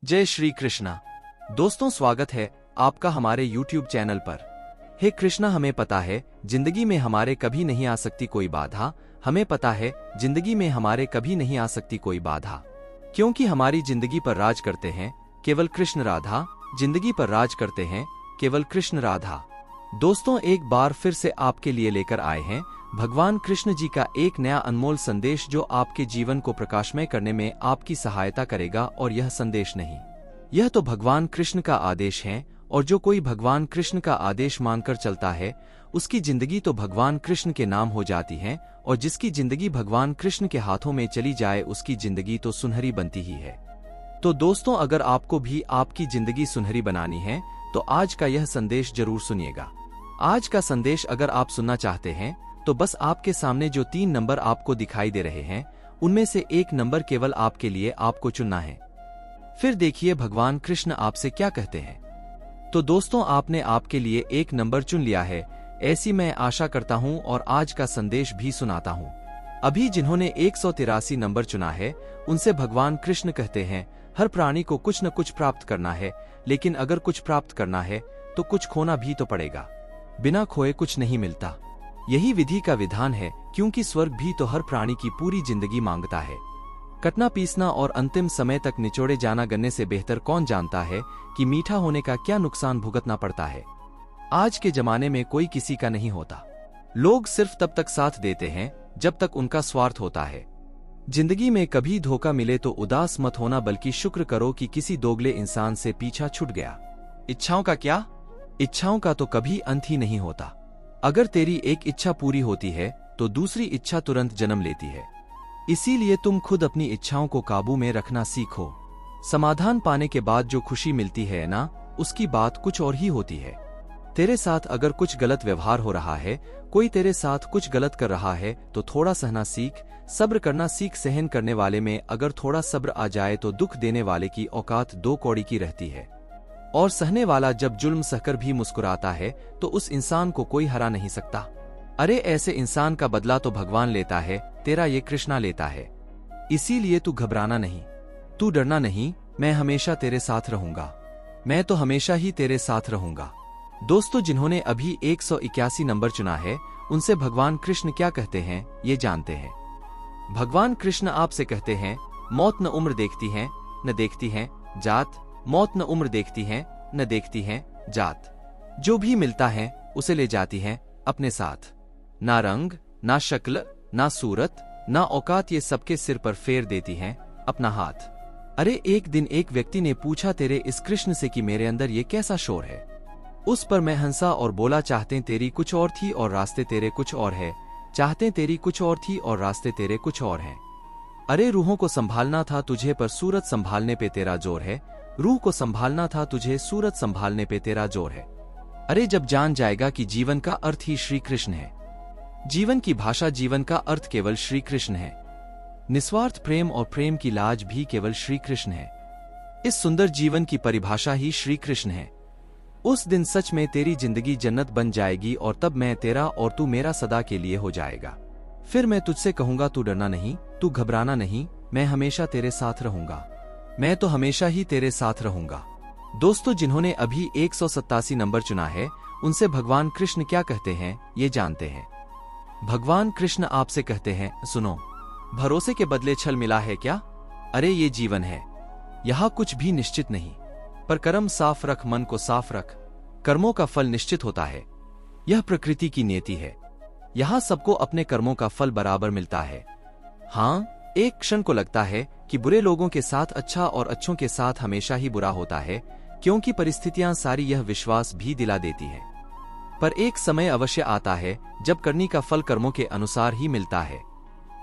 जय श्री कृष्णा। दोस्तों, स्वागत है आपका हमारे YouTube चैनल पर। हे कृष्णा, हमें पता है जिंदगी में हमारे कभी नहीं आ सकती कोई बाधा। हमें पता है जिंदगी में हमारे कभी नहीं आ सकती कोई बाधा, क्योंकि हमारी जिंदगी पर राज करते हैं केवल कृष्ण राधा। जिंदगी पर राज करते हैं केवल कृष्ण राधा। दोस्तों, एक बार फिर से आपके लिए लेकर आए हैं भगवान कृष्ण जी का एक नया अनमोल संदेश, जो आपके जीवन को प्रकाशमय करने में आपकी सहायता करेगा। और यह संदेश नहीं, यह तो भगवान कृष्ण का आदेश है। और जो कोई भगवान कृष्ण का आदेश मानकर चलता है, उसकी जिंदगी तो भगवान कृष्ण के नाम हो जाती है। और जिसकी जिंदगी भगवान कृष्ण के हाथों में चली जाए, उसकी जिंदगी तो सुनहरी बनती ही है। तो दोस्तों, अगर आपको भी आपकी जिंदगी सुनहरी बनानी है तो आज का यह संदेश जरूर सुनिएगा। आज का संदेश अगर आप सुनना चाहते हैं तो बस आपके सामने जो 3 नंबर आपको दिखाई दे रहे हैं, उनमें से एक नंबर केवल आपके लिए आपको चुनना है। फिर देखिए भगवान कृष्ण आपसे क्या कहते हैं। तो दोस्तों, आपने आपके लिए एक नंबर चुन लिया है, ऐसी मैं आशा करता हूं, और आज का संदेश भी सुनाता हूं। अभी जिन्होंने 183 नंबर चुना है, उनसे भगवान कृष्ण कहते हैं, हर प्राणी को कुछ न कुछ प्राप्त करना है, लेकिन अगर कुछ प्राप्त करना है तो कुछ खोना भी तो पड़ेगा। बिना खोए कुछ नहीं मिलता। यही विधि का विधान है, क्योंकि स्वर्ग भी तो हर प्राणी की पूरी जिंदगी मांगता है। कटना पीसना और अंतिम समय तक निचोड़े जाना गन्ने से बेहतर कौन जानता है कि मीठा होने का क्या नुकसान भुगतना पड़ता है। आज के जमाने में कोई किसी का नहीं होता। लोग सिर्फ तब तक साथ देते हैं जब तक उनका स्वार्थ होता है। जिंदगी में कभी धोखा मिले तो उदास मत होना, बल्कि शुक्र करो कि किसी दोगले इंसान से पीछा छूट गया। इच्छाओं का क्या? इच्छाओं का तो कभी अंत ही नहीं होता। अगर तेरी एक इच्छा पूरी होती है तो दूसरी इच्छा तुरंत जन्म लेती है। इसीलिए तुम खुद अपनी इच्छाओं को काबू में रखना सीखो। समाधान पाने के बाद जो खुशी मिलती है ना, उसकी बात कुछ और ही होती है। तेरे साथ अगर कुछ गलत व्यवहार हो रहा है, कोई तेरे साथ कुछ गलत कर रहा है, तो थोड़ा सहना सीख, सब्र करना सीख। सहन करने वाले में अगर थोड़ा सब्र आ जाए तो दुख देने वाले की औकात 2 कौड़ी की रहती है। और सहने वाला जब जुल्म सहकर भी मुस्कुराता है तो उस इंसान को कोई हरा नहीं सकता। अरे, ऐसे इंसान का बदला तो भगवान लेता है, तेरा ये कृष्णा लेता है। इसीलिए तू घबराना नहीं, तू डरना नहीं। मैं हमेशा तेरे साथ रहूंगा। मैं तो हमेशा ही तेरे साथ रहूंगा। दोस्तों, जिन्होंने अभी 181 नंबर चुना है, उनसे भगवान कृष्ण क्या कहते हैं ये जानते हैं। भगवान कृष्ण आपसे कहते हैं, मौत न उम्र देखती है न देखती है जात। मौत न उम्र देखती है न देखती है जात। जो भी मिलता है उसे ले जाती है अपने साथ। ना रंग, ना शक्ल, ना सूरत, ना औकात, ये सबके सिर पर फेर देती है अपना हाथ। अरे, एक दिन एक व्यक्ति ने पूछा तेरे इस कृष्ण से कि मेरे अंदर ये कैसा शोर है। उस पर मैं हंसा और बोला, चाहते तेरी कुछ और थी और रास्ते तेरे कुछ और है। चाहते तेरी कुछ और थी और रास्ते तेरे कुछ और हैं। अरे, रूहों को संभालना था तुझे, पर सूरत संभालने पे तेरा जोर है। रूह को संभालना था तुझे, सूरत संभालने पे तेरा जोर है। अरे, जब जान जाएगा कि जीवन का अर्थ ही श्री कृष्ण है। जीवन की भाषा, जीवन का अर्थ केवल श्री कृष्ण है। निस्वार्थ प्रेम और प्रेम की लाज भी केवल श्री कृष्ण है। इस सुंदर जीवन की परिभाषा ही श्री कृष्ण है। उस दिन सच में तेरी जिंदगी जन्नत बन जाएगी, और तब मैं तेरा और तू मेरा सदा के लिए हो जाएगा। फिर मैं तुझसे कहूंगा, तू डरना नहीं, तू घबराना नहीं, मैं हमेशा तेरे साथ रहूंगा। मैं तो हमेशा ही तेरे साथ रहूंगा। दोस्तों, जिन्होंने अभी 187 नंबर चुना है, उनसे भगवान कृष्ण क्या कहते हैं ये जानते हैं। भगवान कृष्ण आपसे कहते हैं, सुनो, भरोसे के बदले छल मिला है क्या? अरे, ये जीवन है, यहाँ कुछ भी निश्चित नहीं। पर कर्म साफ रख, मन को साफ रख, कर्मों का फल निश्चित होता है। यह प्रकृति की नियति है। यहाँ सबको अपने कर्मों का फल बराबर मिलता है। हाँ, एक क्षण को लगता है कि बुरे लोगों के साथ अच्छा और अच्छों के साथ हमेशा ही बुरा होता है, क्योंकि परिस्थितियां सारी यह विश्वास भी दिला देती है। पर एक समय अवश्य आता है जब करनी का फल कर्मों के अनुसार ही मिलता है।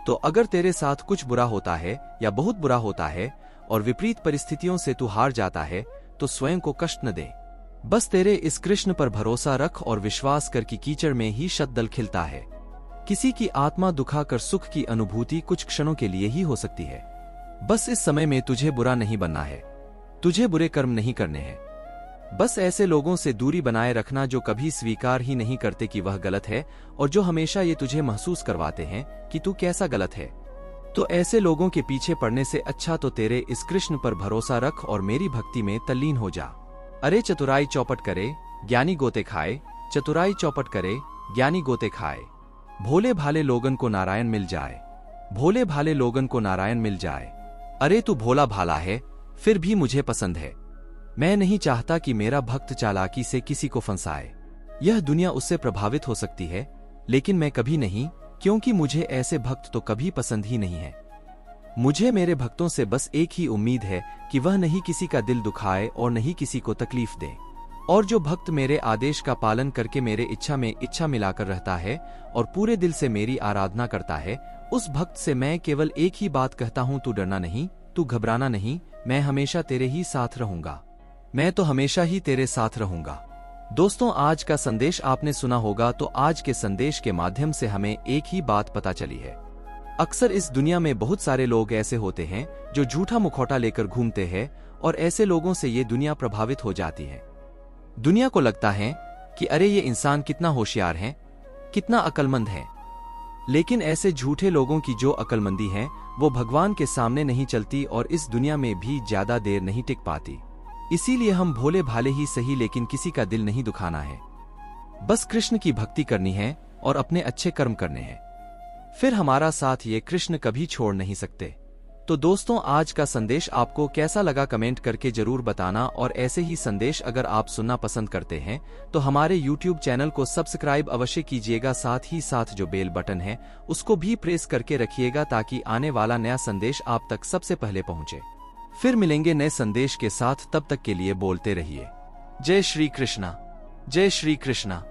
तो अगर तेरे साथ कुछ बुरा होता है या बहुत बुरा होता है और विपरीत परिस्थितियों से तू हार जाता है, तो स्वयं को कष्ट न दे। बस तेरे इस कृष्ण पर भरोसा रख और विश्वास कर कि कीचड़ में ही शतदल खिलता है। किसी की आत्मा दुखाकर सुख की अनुभूति कुछ क्षणों के लिए ही हो सकती है। बस इस समय में तुझे बुरा नहीं बनना है, तुझे बुरे कर्म नहीं करने हैं। बस ऐसे लोगों से दूरी बनाए रखना जो कभी स्वीकार ही नहीं करते कि वह गलत है, और जो हमेशा ये तुझे महसूस करवाते हैं कि तू कैसा गलत है। तो ऐसे लोगों के पीछे पड़ने से अच्छा तो तेरे इस कृष्ण पर भरोसा रख और मेरी भक्ति में तल्लीन हो जा। अरे चतुराई चौपट करे, ज्ञानी गोते खाए, चतुराई चौपट करे, ज्ञानी गोते खाए। भोले भाले लोगन को नारायण मिल जाए, भोले भाले लोगन को नारायण मिल जाए। अरे तू भोला भाला है, फिर भी मुझे पसंद है। मैं नहीं चाहता कि मेरा भक्त चालाकी से किसी को फंसाए। यह दुनिया उससे प्रभावित हो सकती है, लेकिन मैं कभी नहीं, क्योंकि मुझे ऐसे भक्त तो कभी पसंद ही नहीं है। मुझे मेरे भक्तों से बस एक ही उम्मीद है कि वह नहीं किसी का दिल दुखाए और नहीं किसी को तकलीफ दे। और जो भक्त मेरे आदेश का पालन करके मेरे इच्छा में इच्छा मिलाकर रहता है और पूरे दिल से मेरी आराधना करता है, उस भक्त से मैं केवल एक ही बात कहता हूं, तू डरना नहीं, तू घबराना नहीं, मैं हमेशा तेरे ही साथ रहूंगा। मैं तो हमेशा ही तेरे साथ रहूंगा। दोस्तों, आज का संदेश आपने सुना होगा, तो आज के संदेश के माध्यम से हमें एक ही बात पता चली है। अक्सर इस दुनिया में बहुत सारे लोग ऐसे होते हैं जो झूठा मुखौटा लेकर घूमते हैं और ऐसे लोगों से ये दुनिया प्रभावित हो जाती है। दुनिया को लगता है कि अरे ये इंसान कितना होशियार है, कितना अक्लमंद है। लेकिन ऐसे झूठे लोगों की जो अक्लमंदी है वो भगवान के सामने नहीं चलती और इस दुनिया में भी ज्यादा देर नहीं टिक पाती। इसीलिए हम भोले भाले ही सही, लेकिन किसी का दिल नहीं दुखाना है। बस कृष्ण की भक्ति करनी है और अपने अच्छे कर्म करने हैं, फिर हमारा साथ ये कृष्ण कभी छोड़ नहीं सकते। तो दोस्तों, आज का संदेश आपको कैसा लगा कमेंट करके जरूर बताना, और ऐसे ही संदेश अगर आप सुनना पसंद करते हैं तो हमारे YouTube चैनल को सब्सक्राइब अवश्य कीजिएगा। साथ ही साथ जो बेल बटन है उसको भी प्रेस करके रखिएगा, ताकि आने वाला नया संदेश आप तक सबसे पहले पहुंचे। फिर मिलेंगे नए संदेश के साथ, तब तक के लिए बोलते रहिए जय श्री कृष्णा, जय श्री कृष्णा।